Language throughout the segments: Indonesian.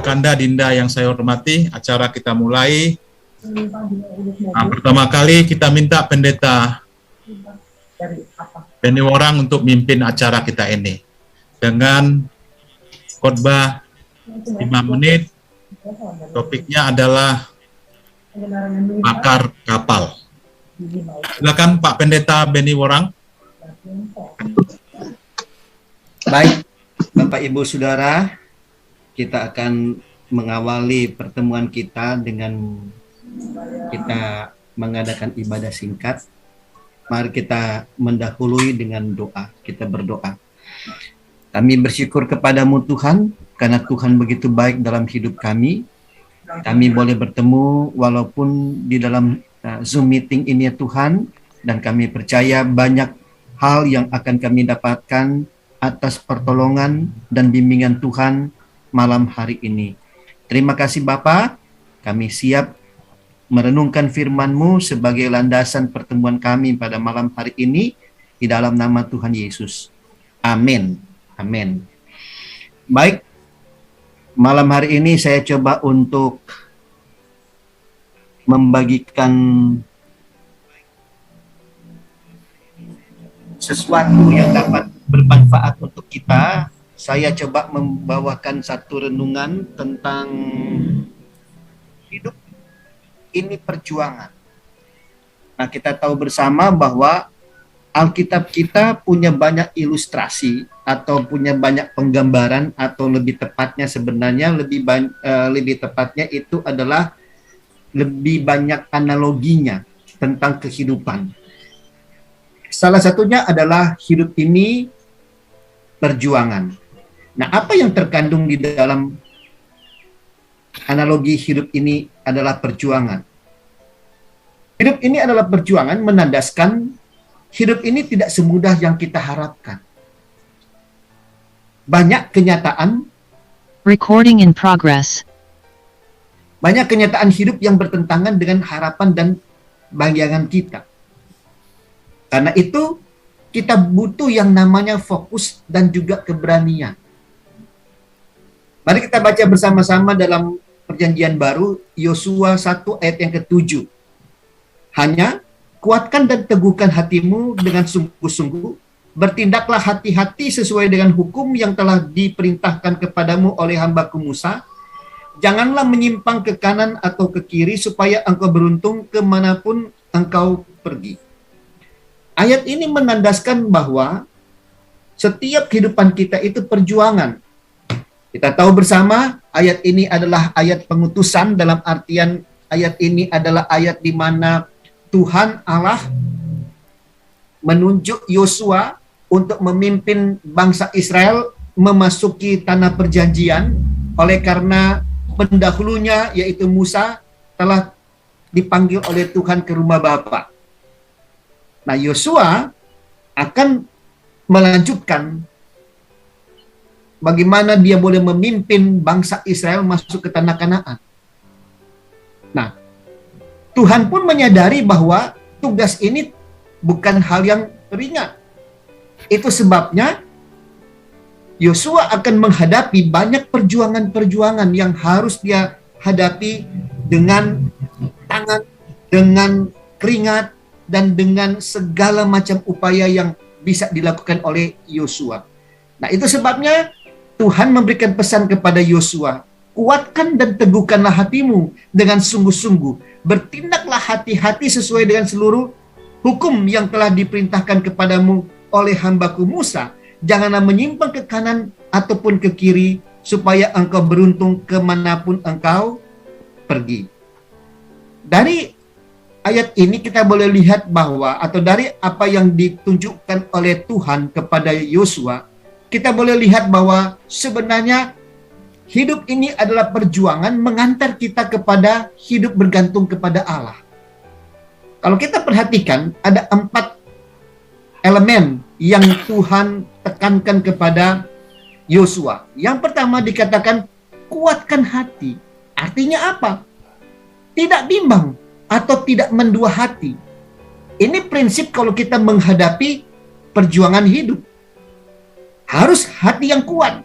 Kakanda, Dinda yang saya hormati, acara kita mulai. Pertama kali kita minta Pendeta Benny Worang untuk mimpin acara kita ini dengan khotbah 5 menit. Topiknya adalah bakar kapal. Silakan Pak Pendeta Benny Worang. Baik, Bapak Ibu Saudara, kita akan mengawali pertemuan kita dengan kita mengadakan ibadah singkat. Mari kita mendahului dengan doa. Kita berdoa. Kami bersyukur kepadamu Tuhan, karena Tuhan begitu baik dalam hidup kami. Kami boleh bertemu walaupun di dalam Zoom meeting ini ya Tuhan, dan kami percaya banyak hal yang akan kami dapatkan atas pertolongan dan bimbingan Tuhan malam hari ini. Terima kasih Bapa, kami siap merenungkan firman-Mu sebagai landasan pertemuan kami pada malam hari ini di dalam nama Tuhan Yesus. Amin. Amin. Baik, malam hari ini saya coba untuk membagikan sesuatu yang dapat bermanfaat untuk kita. Saya coba membawakan satu renungan tentang hidup ini perjuangan. Nah, kita tahu bersama bahwa Alkitab kita punya banyak ilustrasi atau punya banyak penggambaran, atau lebih tepatnya sebenarnya lebih tepatnya itu adalah lebih banyak analoginya tentang kehidupan. Salah satunya adalah hidup ini perjuangan. Nah, apa yang terkandung di dalam analogi hidup ini adalah perjuangan? Hidup ini adalah perjuangan menandaskan hidup ini tidak semudah yang kita harapkan. Banyak kenyataan. Recording in progress. Banyak kenyataan hidup yang bertentangan dengan harapan dan bayangan kita. Karena itu, kita butuh yang namanya fokus dan juga keberanian. Mari kita baca bersama-sama dalam Perjanjian Baru, Yosua 1 ayat yang ke-7. Hanya kuatkan dan teguhkan hatimu dengan sungguh-sungguh, bertindaklah hati-hati sesuai dengan hukum yang telah diperintahkan kepadamu oleh hambaku Musa. Janganlah menyimpang ke kanan atau ke kiri, supaya engkau beruntung kemanapun engkau pergi. Ayat ini menandaskan bahwa setiap kehidupan kita itu perjuangan. Kita tahu bersama, ayat ini adalah ayat pengutusan, dalam artian ayat ini adalah ayat di mana Tuhan Allah menunjuk Yosua untuk memimpin bangsa Israel memasuki tanah perjanjian, oleh karena pendahulunya yaitu Musa telah dipanggil oleh Tuhan ke rumah Bapa. Nah, Yosua akan melanjutkan bagaimana dia boleh memimpin bangsa Israel masuk ke tanah Kanaan. Nah, Tuhan pun menyadari bahwa tugas ini bukan hal yang ringan. Itu sebabnya Yosua akan menghadapi banyak perjuangan-perjuangan yang harus dia hadapi dengan tangan, dengan keringat, dan dengan segala macam upaya yang bisa dilakukan oleh Yosua. Nah, itu sebabnya Tuhan memberikan pesan kepada Yosua, kuatkan dan teguhkanlah hatimu dengan sungguh-sungguh, bertindaklah hati-hati sesuai dengan seluruh hukum yang telah diperintahkan kepadamu oleh hambaku Musa. Janganlah menyimpang ke kanan ataupun ke kiri, supaya engkau beruntung kemanapun engkau pergi. Dari ayat ini kita boleh lihat bahwa, atau dari apa yang ditunjukkan oleh Tuhan kepada Yosua, kita boleh lihat bahwa sebenarnya hidup ini adalah perjuangan mengantar kita kepada hidup bergantung kepada Allah. Kalau kita perhatikan, ada 4 elemen yang Tuhan tekankan kepada Yosua. Yang pertama dikatakan, kuatkan hati. Artinya apa? Tidak bimbang atau tidak mendua hati. Ini prinsip kalau kita menghadapi perjuangan hidup. Harus hati yang kuat.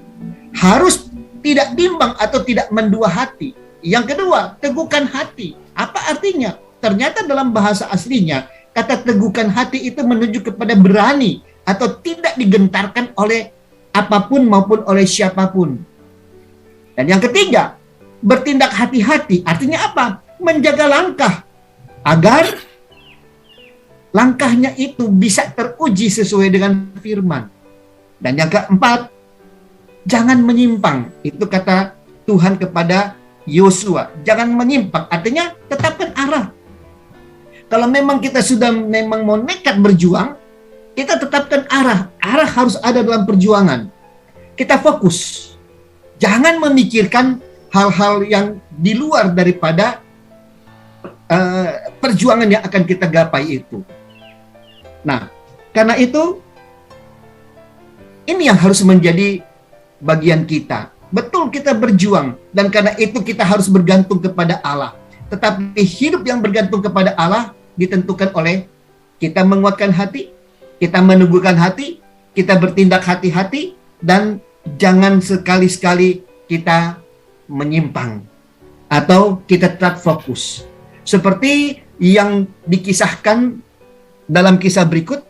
Harus tidak bimbang atau tidak mendua hati. Yang kedua, teguhkan hati. Apa artinya? Ternyata dalam bahasa aslinya, kata teguhkan hati itu menunjuk kepada berani atau tidak digentarkan oleh apapun maupun oleh siapapun. Dan yang ketiga, bertindak hati-hati. Artinya apa? Menjaga langkah agar langkahnya itu bisa teruji sesuai dengan firman. Dan yang keempat, jangan menyimpang. Itu kata Tuhan kepada Yosua. Jangan menyimpang, artinya tetapkan arah. Kalau memang kita sudah memang mau nekat berjuang, kita tetapkan arah. Arah harus ada dalam perjuangan. Kita fokus. Jangan memikirkan hal-hal yang di luar daripada perjuangan yang akan kita gapai itu. Nah, karena itu, ini yang harus menjadi bagian kita. Betul, kita berjuang, dan karena itu kita harus bergantung kepada Allah. Tetapi hidup yang bergantung kepada Allah ditentukan oleh kita menguatkan hati, kita meneguhkan hati, kita bertindak hati-hati, dan jangan sekali-sekali kita menyimpang atau kita tetap fokus. Seperti yang dikisahkan dalam kisah berikut,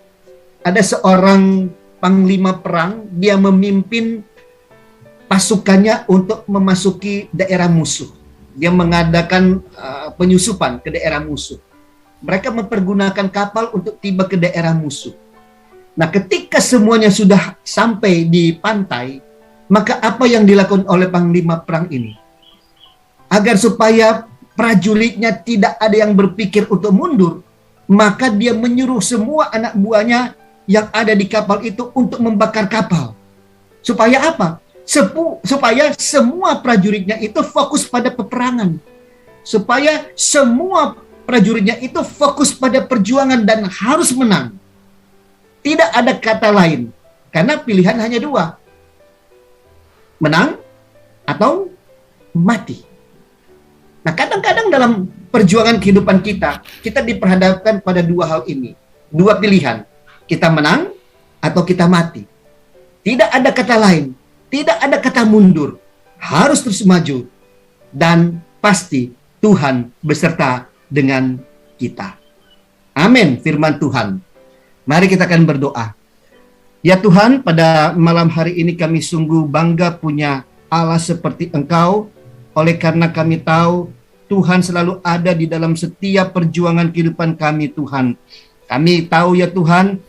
ada seorang panglima perang, dia memimpin pasukannya untuk memasuki daerah musuh. Dia mengadakan penyusupan ke daerah musuh. Mereka mempergunakan kapal untuk tiba ke daerah musuh. Nah, ketika semuanya sudah sampai di pantai, maka apa yang dilakukan oleh panglima perang ini? Agar supaya prajuritnya tidak ada yang berpikir untuk mundur, maka dia menyuruh semua anak buahnya yang ada di kapal itu untuk membakar kapal. Supaya apa? Supaya semua prajuritnya itu fokus pada peperangan. Supaya semua prajuritnya itu fokus pada perjuangan dan harus menang. Tidak ada kata lain. Karena pilihan hanya dua. Menang atau mati. Nah, kadang-kadang dalam perjuangan kehidupan kita diperhadapkan pada dua hal ini. Dua pilihan. Kita menang atau kita mati. Tidak ada kata lain. Tidak ada kata mundur. Harus terus maju. Dan pasti Tuhan beserta dengan kita. Amin, firman Tuhan. Mari kita akan berdoa. Ya Tuhan, pada malam hari ini kami sungguh bangga punya Allah seperti Engkau. Oleh karena kami tahu Tuhan selalu ada di dalam setiap perjuangan kehidupan kami, Tuhan. Kami tahu ya Tuhan,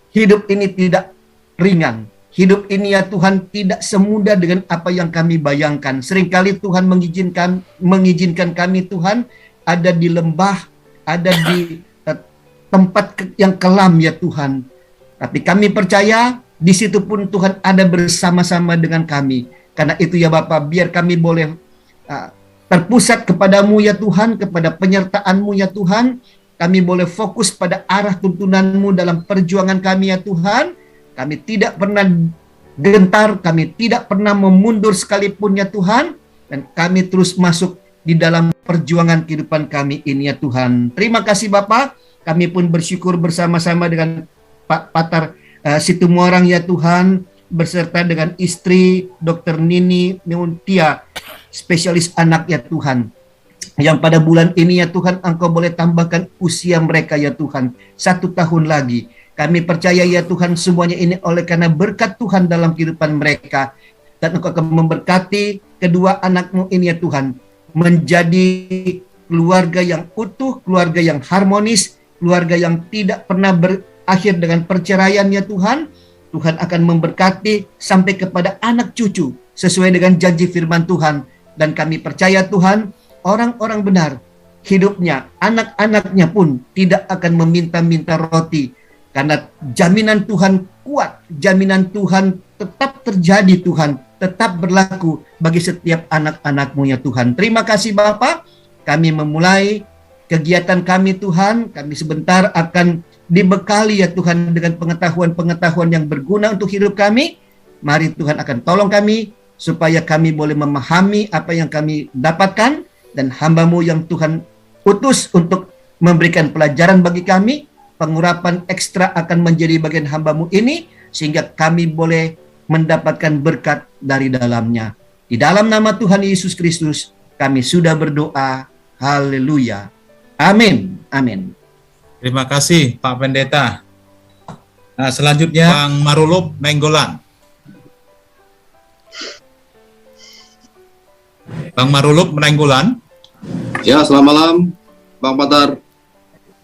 hidup ini tidak ringan. Hidup ini ya Tuhan tidak semudah dengan apa yang kami bayangkan. Seringkali Tuhan mengizinkan kami Tuhan ada di lembah, ada di tempat yang kelam ya Tuhan. Tapi kami percaya di situ pun Tuhan ada bersama-sama dengan kami. Karena itu ya Bapa, biar kami boleh terpusat kepadamu ya Tuhan, kepada penyertaan-Mu ya Tuhan. Kami boleh fokus pada arah tuntunan-Mu dalam perjuangan kami ya Tuhan. Kami tidak pernah gentar, kami tidak pernah memundur sekalipun ya Tuhan. Dan kami terus masuk di dalam perjuangan kehidupan kami ini ya Tuhan. Terima kasih Bapak. Kami pun bersyukur bersama-sama dengan Pak Patar Situmorang ya Tuhan, beserta dengan istri Dr. Nini Meuntia, spesialis anak ya Tuhan. Yang pada bulan ini ya Tuhan, Engkau boleh tambahkan usia mereka ya Tuhan, 1 tahun lagi. Kami percaya ya Tuhan, semuanya ini oleh karena berkat Tuhan dalam kehidupan mereka. Dan Engkau akan memberkati kedua anak-Mu ini ya Tuhan, menjadi keluarga yang utuh, keluarga yang harmonis, keluarga yang tidak pernah berakhir dengan perceraian ya Tuhan. Tuhan akan memberkati sampai kepada anak cucu sesuai dengan janji firman Tuhan. Dan kami percaya Tuhan, orang-orang benar hidupnya, anak-anaknya pun tidak akan meminta-minta roti. Karena jaminan Tuhan kuat, jaminan Tuhan tetap terjadi Tuhan, tetap berlaku bagi setiap anak-anak-Mu ya Tuhan. Terima kasih Bapak, kami memulai kegiatan kami Tuhan, kami sebentar akan dibekali ya Tuhan dengan pengetahuan-pengetahuan yang berguna untuk hidup kami. Mari Tuhan akan tolong kami, supaya kami boleh memahami apa yang kami dapatkan, dan hamba-Mu yang Tuhan utus untuk memberikan pelajaran bagi kami, pengurapan ekstra akan menjadi bagian hamba-Mu ini, sehingga kami boleh mendapatkan berkat dari dalamnya. Di dalam nama Tuhan Yesus Kristus kami sudah berdoa. Haleluya. Amin. Amin. Terima kasih Pak Pendeta. Nah, selanjutnya Bang Marulup Nenggolan. Bang Marulup Nenggolan. Ya, selamat malam, Bang Patar.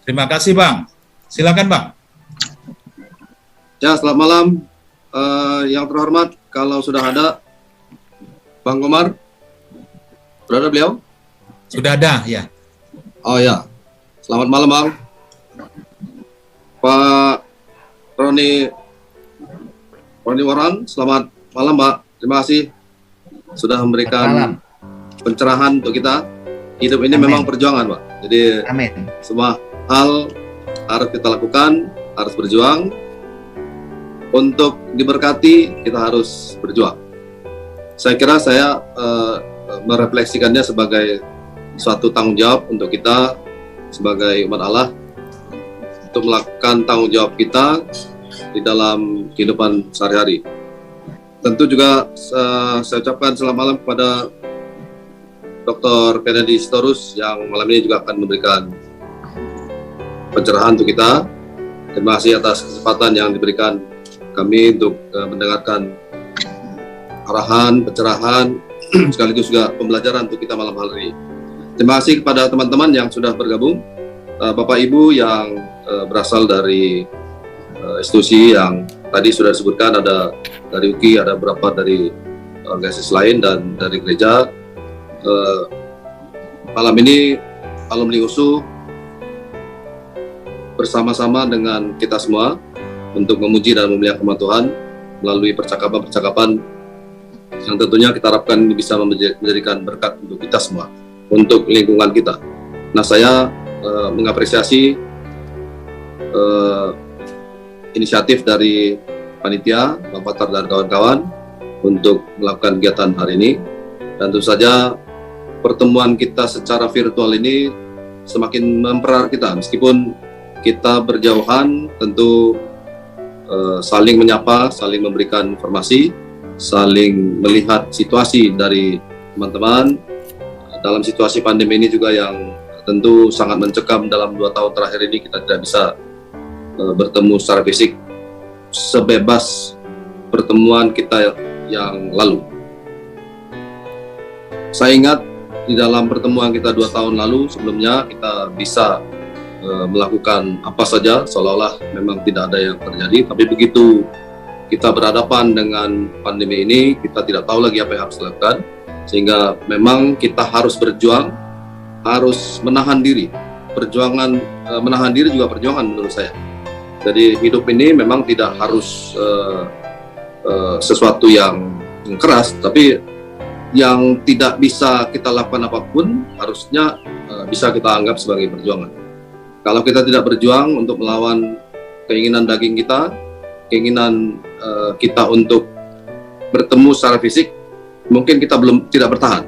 Terima kasih Bang. Silakan Bang. Ya, selamat malam. Yang terhormat, kalau sudah ada Bang Komar, sudah ada beliau? Sudah ada, ya. Oh ya, selamat malam Bang. Pak Roni Waran, selamat malam Pak. Terima kasih sudah memberikan pencerahan untuk kita. Hidup ini Amin. memang perjuangan Pak. Jadi Amin. semua hal harus kita lakukan, harus berjuang. Untuk diberkati, kita harus berjuang. Saya kira saya merefleksikannya sebagai suatu tanggung jawab untuk kita sebagai umat Allah untuk melakukan tanggung jawab kita di dalam kehidupan sehari-hari. Tentu juga saya ucapkan selamat malam kepada Dr. Kennedy Sitorus yang malam ini juga akan memberikan pencerahan untuk kita. Terima kasih atas kesempatan yang diberikan kami untuk mendengarkan arahan, pencerahan, sekaligus juga pembelajaran untuk kita malam hari ini. Terima kasih kepada teman-teman yang sudah bergabung, Bapak Ibu yang berasal dari institusi yang tadi sudah disebutkan, ada dari UKI, ada beberapa dari organisasi lain dan dari gereja. Malam ini alumni USU bersama-sama dengan kita semua untuk memuji dan memuliakan Tuhan melalui percakapan-percakapan yang tentunya kita harapkan ini bisa menjadikan berkat untuk kita semua, untuk lingkungan kita. Nah, saya mengapresiasi inisiatif dari panitia, Bang Patar dan kawan-kawan untuk melakukan kegiatan hari ini. Dan tentu saja pertemuan kita secara virtual ini semakin mempererat kita, meskipun kita berjauhan, tentu saling menyapa, saling memberikan informasi, saling melihat situasi dari teman-teman dalam situasi pandemi ini juga yang tentu sangat mencekam. Dalam 2 tahun terakhir ini kita tidak bisa bertemu secara fisik sebebas pertemuan kita yang lalu. Saya ingat di dalam pertemuan kita 2 tahun lalu sebelumnya kita bisa melakukan apa saja seolah-olah memang tidak ada yang terjadi, tapi begitu kita berhadapan dengan pandemi ini kita tidak tahu lagi apa yang harus dilakukan, sehingga memang kita harus berjuang, harus menahan diri. Perjuangan menahan diri juga perjuangan menurut saya. Jadi hidup ini memang tidak harus sesuatu yang keras, tapi yang tidak bisa kita lakukan apapun harusnya bisa kita anggap sebagai perjuangan. Kalau kita tidak berjuang untuk melawan keinginan daging kita, keinginan kita untuk bertemu secara fisik, mungkin kita tidak bertahan.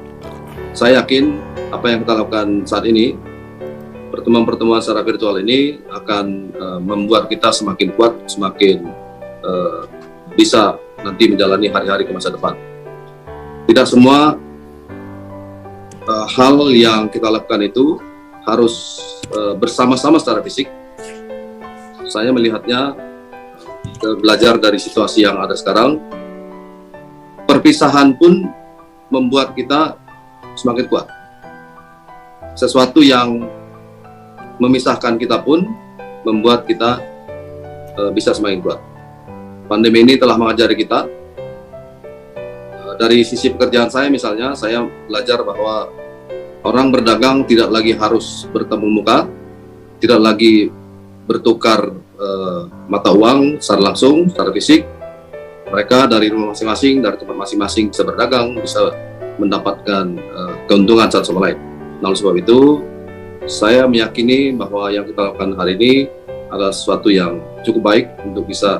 Saya yakin apa yang kita lakukan saat ini, pertemuan-pertemuan secara virtual ini akan membuat kita semakin kuat, semakin bisa nanti menjalani hari-hari ke masa depan. Tidak semua hal yang kita lakukan itu harus bersama-sama secara fisik. Saya melihatnya belajar dari situasi yang ada sekarang, perpisahan pun membuat kita semakin kuat. Sesuatu yang memisahkan kita pun membuat kita bisa semakin kuat. Pandemi ini telah mengajari kita. Dari sisi pekerjaan saya misalnya, saya belajar bahwa orang berdagang tidak lagi harus bertemu muka, tidak lagi bertukar mata uang secara langsung, secara fisik. Mereka dari rumah masing-masing, dari tempat masing-masing bisa berdagang, bisa mendapatkan keuntungan satu sama lain. Nah, oleh sebab itu, saya meyakini bahwa yang kita lakukan hari ini adalah sesuatu yang cukup baik untuk bisa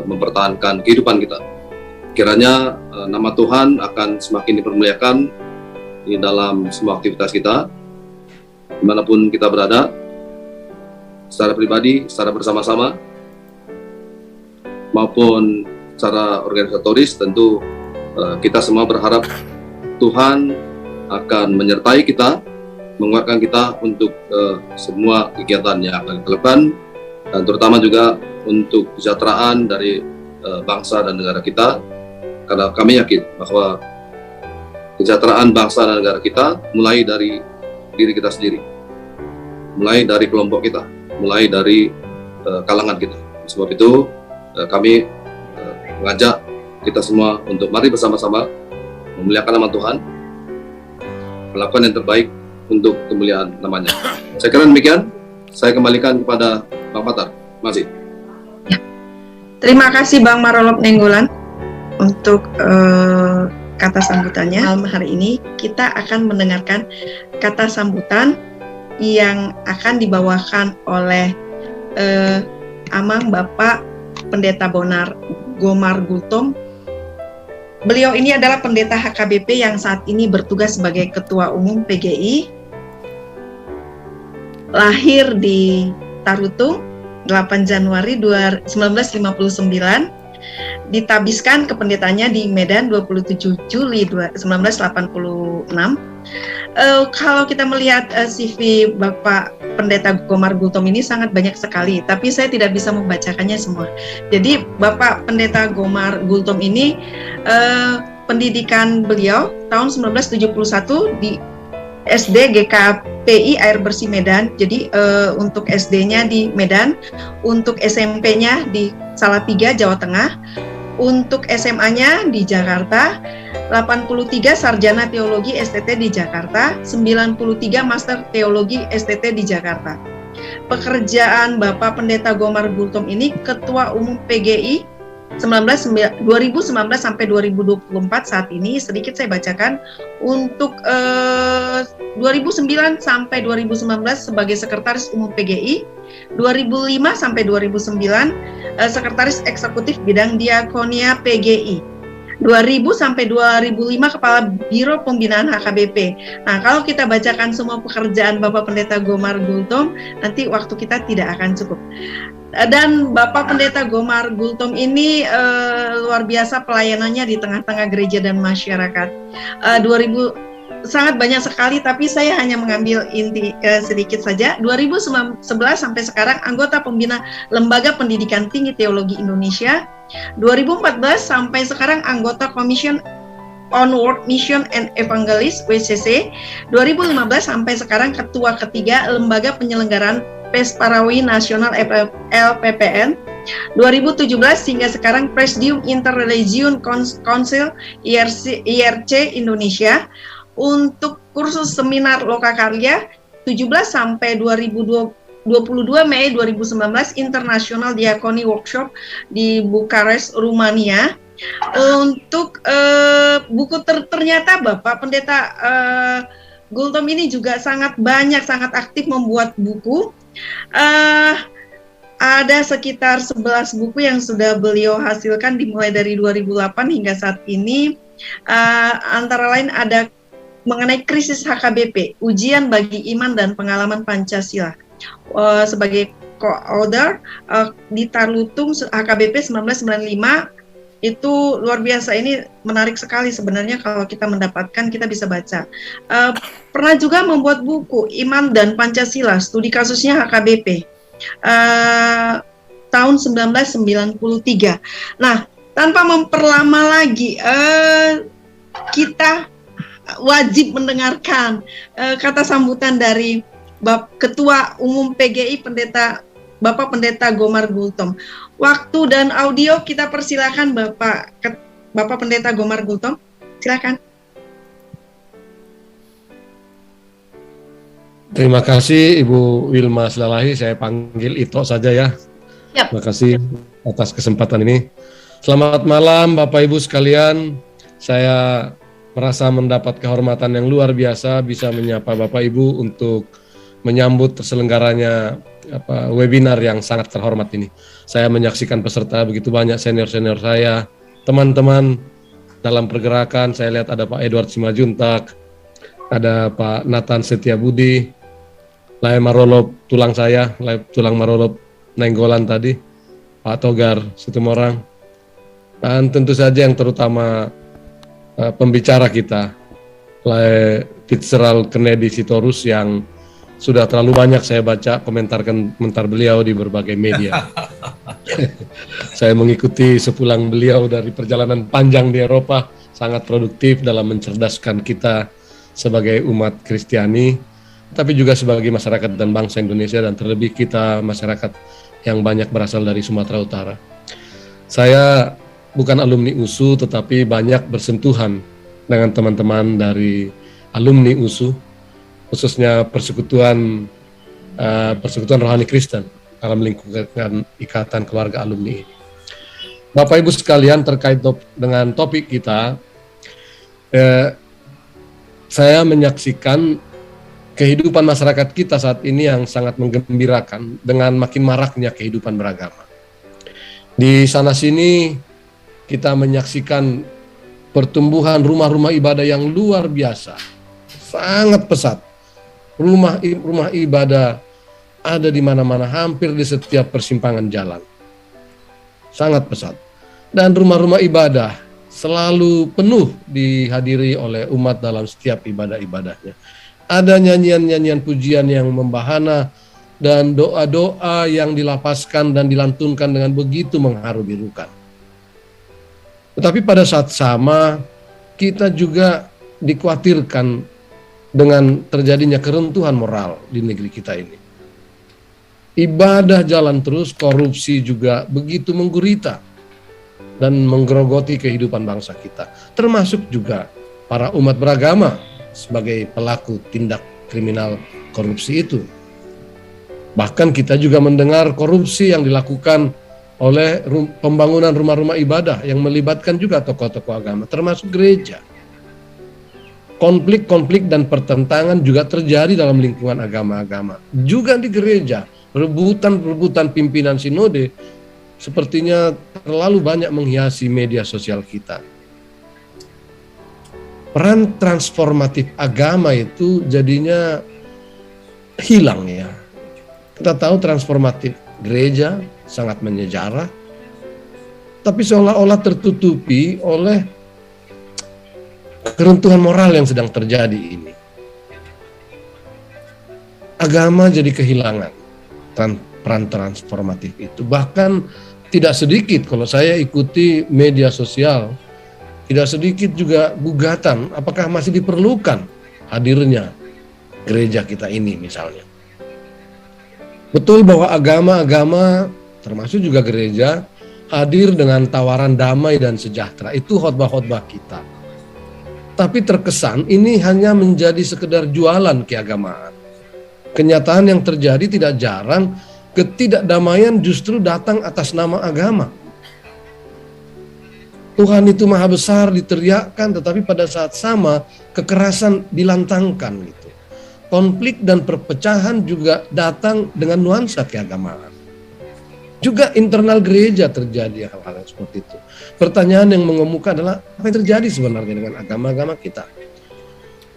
mempertahankan kehidupan kita. Kiranya nama Tuhan akan semakin dipermuliakan di dalam semua aktivitas kita, dimanapun kita berada, secara pribadi, secara bersama-sama, maupun secara organisatoris. Tentu kita semua berharap Tuhan akan menyertai kita, menguatkan kita untuk semua kegiatan yang akan kita lakukan, dan terutama juga untuk kesejahteraan dari bangsa dan negara kita, karena kami yakin bahwa kesejahteraan bangsa dan negara kita mulai dari diri kita sendiri, mulai dari kelompok kita, mulai dari kalangan kita. Sebab itu kami mengajak kita semua untuk mari bersama-sama memuliakan nama Tuhan, melakukan yang terbaik untuk kemuliaan namanya. Saya kira demikian. Saya kembalikan kepada Bang Fatar. Masih. Ya. Terima kasih Bang Marolop Nainggolan untuk kata sambutannya. Malam hari ini kita akan mendengarkan kata sambutan yang akan dibawakan oleh Amang Bapak Pendeta Gomar Gultom. Beliau ini adalah pendeta HKBP yang saat ini bertugas sebagai Ketua Umum PGI. Lahir di Tarutung 8 Januari 1959. Ditabiskan kependetaannya di Medan 27 Juli 1986. Kalau kita melihat CV Bapak Pendeta Gomar Gultom ini sangat banyak sekali, tapi saya tidak bisa membacakannya semua. Jadi Bapak Pendeta Gomar Gultom ini pendidikan beliau tahun 1971 di SD GKPI Air Bersih Medan. Jadi untuk SD-nya di Medan, untuk SMP-nya di Salatiga, Jawa Tengah, untuk SMA-nya di Jakarta, 83 Sarjana Teologi STT di Jakarta, 93 Master Teologi STT di Jakarta. Pekerjaan Bapak Pendeta Gomar Gultom ini Ketua Umum PGI 2019 sampai 2024 saat ini. Sedikit saya bacakan. Untuk 2009 sampai 2019 sebagai Sekretaris Umum PGI, 2005 sampai 2009 Sekretaris Eksekutif Bidang Diakonia PGI, 2000 sampai 2005 Kepala Biro Pembinaan HKBP. Nah, kalau kita bacakan semua pekerjaan Bapak Pendeta Gomar Gultom, nanti waktu kita tidak akan cukup. Dan Bapak Pendeta Gomar Gultom ini luar biasa pelayanannya di tengah-tengah gereja dan masyarakat. 2000 sangat banyak sekali, tapi saya hanya mengambil inti sedikit saja. 2011 sampai sekarang anggota pembina Lembaga Pendidikan Tinggi Teologi Indonesia. 2014 sampai sekarang anggota Commission on World Mission and Evangelist WCC. 2015 sampai sekarang ketua ketiga Lembaga Penyelenggaraan Pesparawi Nasional LPPN. 2017 hingga sekarang Presidium Interreligion Council IRC Indonesia. Untuk kursus seminar Lokakarya 17 sampai 22 Mei 2019 International Diakoni Workshop di Bukares, Rumania. Untuk buku ternyata Bapak Pendeta Gultom ini juga sangat banyak, sangat aktif membuat buku. Ada sekitar 11 buku yang sudah beliau hasilkan dimulai dari 2008 hingga saat ini. Antara lain ada mengenai krisis HKBP, ujian bagi iman dan pengalaman Pancasila. Sebagai co-author di Tarutung HKBP 1995, itu luar biasa. Ini menarik sekali sebenarnya kalau kita mendapatkan, kita bisa baca. Pernah juga membuat buku Iman dan Pancasila, studi kasusnya HKBP tahun 1993. Nah, tanpa memperlama lagi, kita wajib mendengarkan kata sambutan dari Ketua Umum PGI Bapak Pendeta Gomar Gultom. Waktu dan audio kita persilakan Bapak Pendeta Gomar Gultom. Silakan. Terima kasih Ibu Wilma Silalahi, saya panggil Ito saja ya. Yep. Terima kasih atas kesempatan ini. Selamat malam Bapak Ibu sekalian. Saya merasa mendapat kehormatan yang luar biasa bisa menyapa Bapak Ibu untuk menyambut terselenggaranya webinar yang sangat terhormat ini. Saya menyaksikan peserta begitu banyak, senior-senior saya, teman-teman dalam pergerakan. Saya lihat ada Pak Edward Simajuntak, ada Pak Nathan Setiabudi, Lai Marolop tulang saya, Lai tulang Marolop Nainggolan tadi, Pak Togar Situmorang, dan tentu saja yang terutama pembicara kita, Fitzgerald Kennedy Sitorus, yang sudah terlalu banyak saya baca komentar beliau di berbagai media. Saya mengikuti sepulang beliau dari perjalanan panjang di Eropa, sangat produktif dalam mencerdaskan kita sebagai umat Kristiani, tapi juga sebagai masyarakat dan bangsa Indonesia, dan terlebih kita masyarakat yang banyak berasal dari Sumatera Utara. Saya bukan alumni USU, tetapi banyak bersentuhan dengan teman-teman dari alumni USU, khususnya persekutuan Rohani Kristen dalam lingkungan ikatan keluarga alumni ini. Bapak Ibu sekalian, terkait dengan topik kita, saya menyaksikan kehidupan masyarakat kita saat ini yang sangat menggembirakan dengan makin maraknya kehidupan beragama. Di sana-sini kita menyaksikan pertumbuhan rumah-rumah ibadah yang luar biasa, sangat pesat. Rumah ibadah ada di mana-mana, hampir di setiap persimpangan jalan. Sangat pesat. Dan rumah-rumah ibadah selalu penuh dihadiri oleh umat dalam setiap ibadah-ibadahnya. Ada nyanyian-nyanyian pujian yang membahana dan doa-doa yang dilapaskan dan dilantunkan dengan begitu mengharu-birukan. Tetapi pada saat sama kita juga dikhawatirkan dengan terjadinya keruntuhan moral di negeri kita ini. Ibadah jalan terus, korupsi juga begitu menggurita dan menggerogoti kehidupan bangsa kita, termasuk juga para umat beragama sebagai pelaku tindak kriminal korupsi itu. Bahkan kita juga mendengar korupsi yang dilakukan oleh pembangunan rumah-rumah ibadah yang melibatkan juga tokoh-tokoh agama, termasuk gereja. Konflik-konflik dan pertentangan juga terjadi dalam lingkungan agama-agama. Juga di gereja, rebutan pimpinan sinode sepertinya terlalu banyak menghiasi media sosial kita. Peran transformatif agama itu jadinya hilang ya. Kita tahu transformatif gereja sangat menyejarah, tapi seolah-olah tertutupi oleh keruntuhan moral yang sedang terjadi ini. Agama jadi kehilangan peran transformatif itu. Bahkan tidak sedikit, kalau saya ikuti media sosial, tidak sedikit juga gugatan apakah masih diperlukan hadirnya gereja kita ini misalnya. Betul bahwa agama-agama termasuk juga gereja hadir dengan tawaran damai dan sejahtera. Itu khotbah-khotbah kita. Tapi terkesan ini hanya menjadi sekedar jualan keagamaan. Kenyataan yang terjadi tidak jarang, ketidakdamaian justru datang atas nama agama. Tuhan itu maha besar diteriakkan, tetapi pada saat sama kekerasan dilantangkan gitu. Konflik dan perpecahan juga datang dengan nuansa keagamaan. Juga internal gereja terjadi hal-hal yang seperti itu. Pertanyaan yang mengemuka adalah apa yang terjadi sebenarnya dengan agama-agama kita?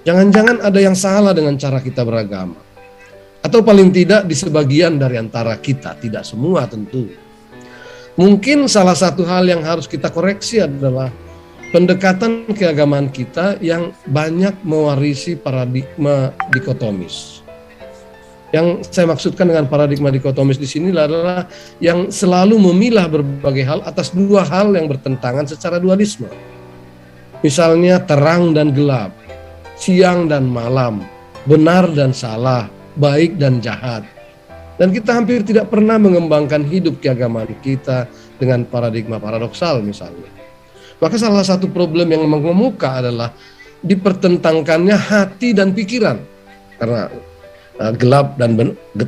Jangan-jangan ada yang salah dengan cara kita beragama. Atau paling tidak di sebagian dari antara kita, tidak semua tentu. Mungkin salah satu hal yang harus kita koreksi adalah pendekatan keagamaan kita yang banyak mewarisi paradigma dikotomis. Yang saya maksudkan dengan paradigma dikotomis di sini adalah yang selalu memilah berbagai hal atas dua hal yang bertentangan secara dualisme. Misalnya terang dan gelap, siang dan malam, benar dan salah, baik dan jahat. Dan kita hampir tidak pernah mengembangkan hidup keagamaan kita dengan paradigma paradoksal misalnya. Maka salah satu problem yang mengemuka adalah dipertentangkannya hati dan pikiran. Karena gelap dan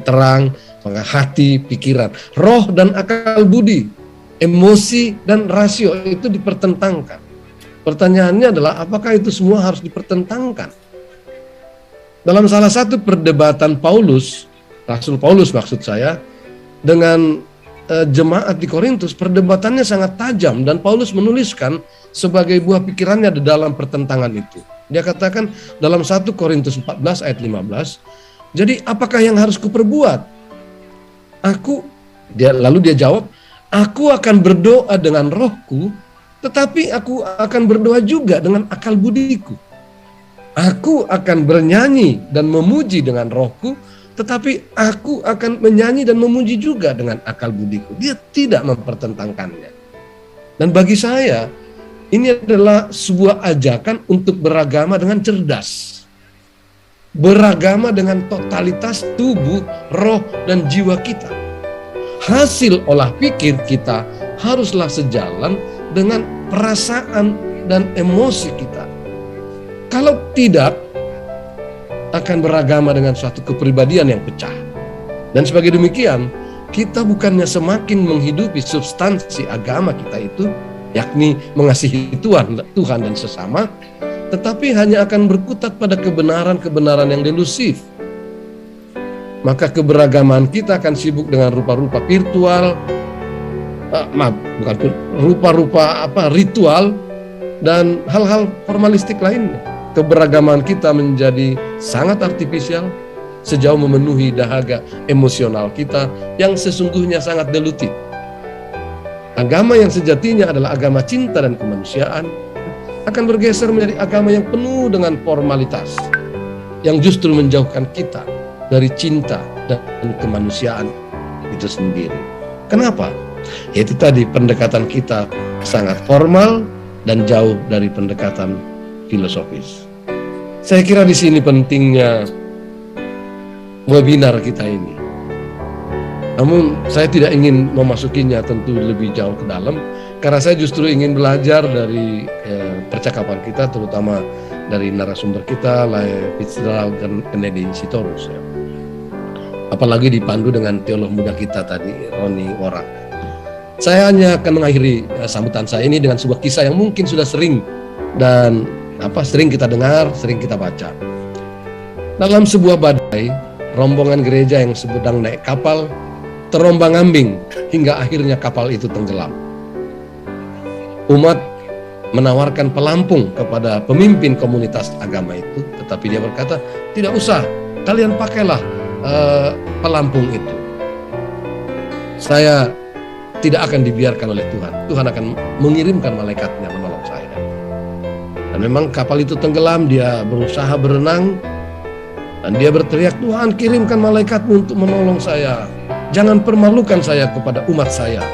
terang, maka hati, pikiran, roh dan akal budi, emosi dan rasio itu dipertentangkan. Pertanyaannya adalah apakah itu semua harus dipertentangkan? Dalam salah satu perdebatan Paulus, Rasul Paulus maksud saya, dengan jemaat di Korintus, perdebatannya sangat tajam dan Paulus menuliskan sebagai buah pikirannya di dalam pertentangan itu. Dia katakan dalam 1 Korintus 14 ayat 15, jadi apakah yang harus kuperbuat? Lalu dia jawab, aku akan berdoa dengan rohku tetapi aku akan berdoa juga dengan akal budiku. Aku akan bernyanyi dan memuji dengan rohku, tetapi aku akan menyanyi dan memuji juga dengan akal budiku. Dia tidak mempertentangkannya. Dan bagi saya, ini adalah sebuah ajakan untuk beragama dengan cerdas. Beragama dengan totalitas tubuh, roh, dan jiwa kita. Hasil olah pikir kita haruslah sejalan dengan perasaan dan emosi kita. Kalau tidak, akan beragama dengan suatu kepribadian yang pecah. Dan sebagai demikian, kita bukannya semakin menghidupi substansi agama kita itu, yakni mengasihi Tuhan dan sesama, tetapi hanya akan berkutat pada kebenaran-kebenaran yang delusif. Maka keberagaman kita akan sibuk dengan rupa-rupa virtual, ritual dan hal-hal formalistik lainnya. Keberagaman kita menjadi sangat artifisial sejauh memenuhi dahaga emosional kita yang sesungguhnya sangat delutif. Agama yang sejatinya adalah agama cinta dan kemanusiaan akan bergeser menjadi agama yang penuh dengan formalitas yang justru menjauhkan kita dari cinta dan kemanusiaan itu sendiri. Kenapa? Yaitu tadi pendekatan kita sangat formal dan jauh dari pendekatan filosofis. Saya kira di sini pentingnya webinar kita ini. Namun saya tidak ingin memasukinya tentu lebih jauh ke dalam, karena saya justru ingin belajar dari percakapan kita, terutama dari narasumber kita, Lai Fitzgerald dan Kennedy Sitorus. Ya. Apalagi dipandu dengan teolog muda kita tadi, Roni Wora. Saya hanya akan mengakhiri sambutan saya ini dengan sebuah kisah yang mungkin sudah sering dan sering kita dengar, sering kita baca. Dalam sebuah badai, rombongan gereja yang sedang naik kapal terombang-ambing hingga akhirnya kapal itu tenggelam. Umat menawarkan pelampung kepada pemimpin komunitas agama itu, tetapi dia berkata, tidak usah, kalian pakailah pelampung itu. Saya tidak akan dibiarkan oleh Tuhan. Tuhan akan mengirimkan malaikatnya menolong saya. Dan memang kapal itu tenggelam, dia berusaha berenang, dan dia berteriak, Tuhan kirimkan malaikatmu untuk menolong saya. Jangan permalukan saya kepada umat saya.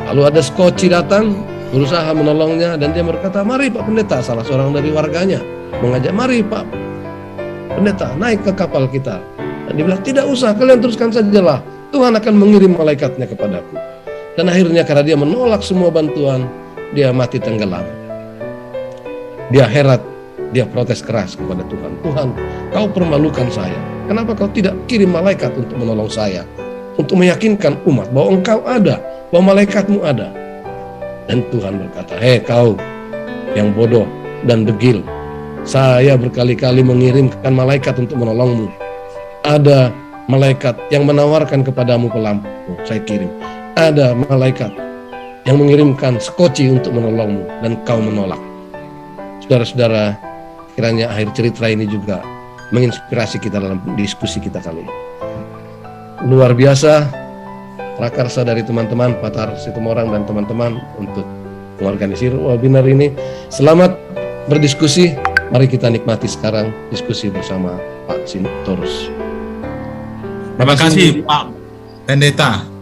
Lalu ada skoci datang, berusaha menolongnya, dan dia berkata, mari Pak Pendeta, salah seorang dari warganya mengajak, mari Pak Pendeta, naik ke kapal kita. Dan dia bilang, tidak usah, kalian teruskan sajalah. Tuhan akan mengirim malaikatnya kepadaku. Dan akhirnya karena dia menolak semua bantuan, dia mati tenggelam. Dia herat, dia protes keras kepada Tuhan. Tuhan, kau permalukan saya. Kenapa kau tidak kirim malaikat untuk menolong saya? Untuk meyakinkan umat bahwa engkau ada, bahwa malaikatmu ada. Dan Tuhan berkata, hei kau yang bodoh dan degil. Saya berkali-kali mengirimkan malaikat untuk menolongmu. Ada malaikat yang menawarkan kepadamu pelampung, saya kirim. Ada malaikat yang mengirimkan skoci untuk menolongmu, dan kau menolak. Saudara-saudara, kiranya akhir cerita ini juga menginspirasi kita dalam diskusi kita kali ini. Luar biasa prakarsa dari teman-teman Patar Situmorang dan teman-teman untuk mengorganisir webinar ini. Selamat berdiskusi. Mari kita nikmati sekarang diskusi bersama Pak Sitorus. Terima kasih Pak Pendeta.